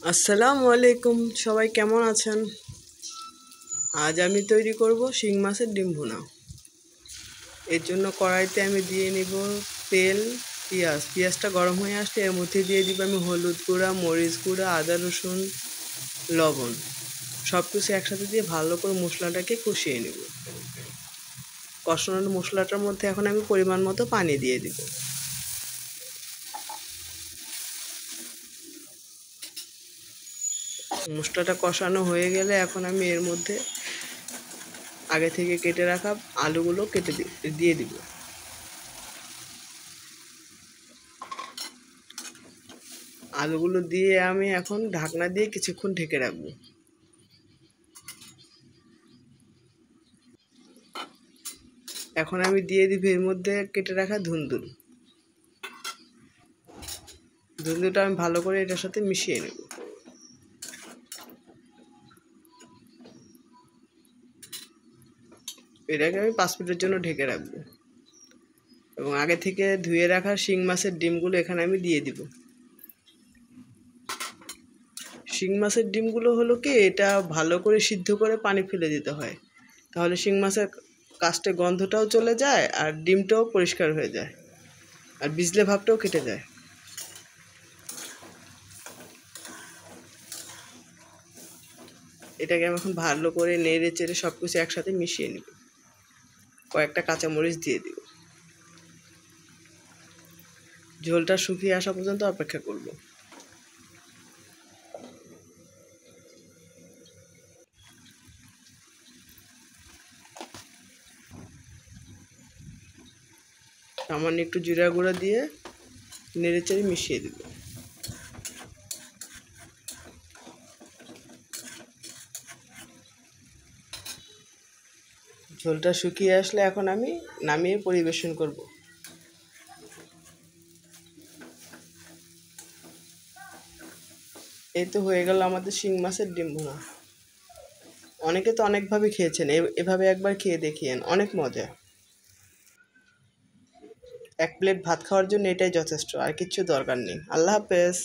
আসসালামু আলাইকুম, সবাই কেমন আছেন? আজ আমি তৈরি করব শিং মাছের ডিম ভুনা। এর জন্য কড়াইতে আমি দিয়ে নিব তেল, পেঁয়াজটা গরম হয়ে আসলে এর মধ্যে দিয়ে দিব আমি হলুদ গুঁড়া, মরিচ গুঁড়া, আদা রসুন, লবণ, সব কিছু একসাথে দিয়ে ভালো করে মশলাটাকে কষিয়ে নেব। কষানোর মশলাটার মধ্যে এখন আমি পরিমাণ মতো পানি দিয়ে দিব। মশলাটা কষানো হয়ে গেলে এখন আমি এর মধ্যে আগে থেকে কেটে রাখা আলুগুলো দিয়ে দিব। আলুগুলো দিয়ে আমি এখন ঢাকনা দিয়ে কিছুক্ষণ ঢেকে রাখবো। এখন আমি দিয়ে দিব এর মধ্যে কেটে রাখা ধুন্দুলটা আমি ভালো করে এটার সাথে মিশিয়ে নেব। এটাকে আমি 5 মিনিটের জন্য ঢেকে রাখবো এবং আগে থেকে ধুয়ে রাখা শিং মাছের ডিমগুলো এখানে আমি দিয়ে দিব। শিং মাছের ডিমগুলো হলো কি, এটা ভালো করে সিদ্ধ করে পানি ফেলে দিতে হয়, তাহলে শিং মাছের কাস্টে গন্ধটাও চলে যায় আর ডিমটাও পরিষ্কার হয়ে যায় আর বিজলে ভাবটাও কেটে যায়। এটাকে আমি এখন ভালো করে নেড়ে চেড়ে সব কিছু একসাথে মিশিয়ে নিব। কয়েকটা কাঁচামরিচ দিয়ে দিব। ঝোলটা শুকিয়ে আসা পর্যন্ত অপেক্ষা করব। সামান্য একটু জিরা গুঁড়া দিয়ে নেড়ে চেড়ে মিশিয়ে দেব। ঝোলটা শুকিয়ে আসলে এখন আমি নামিয়ে পরিবেশন করব। এই তো হয়ে গেল আমাদের শিং মাছের ডিম ভুনা। অনেকে তো অনেকভাবে খেয়েছেন, এভাবে একবার খেয়ে দেখিয়েন, অনেক মজা। 1 প্লেট ভাত খাওয়ার জন্য এটাই যথেষ্ট, আর কিচ্ছু দরকার নেই। আল্লাহ হাফেজ।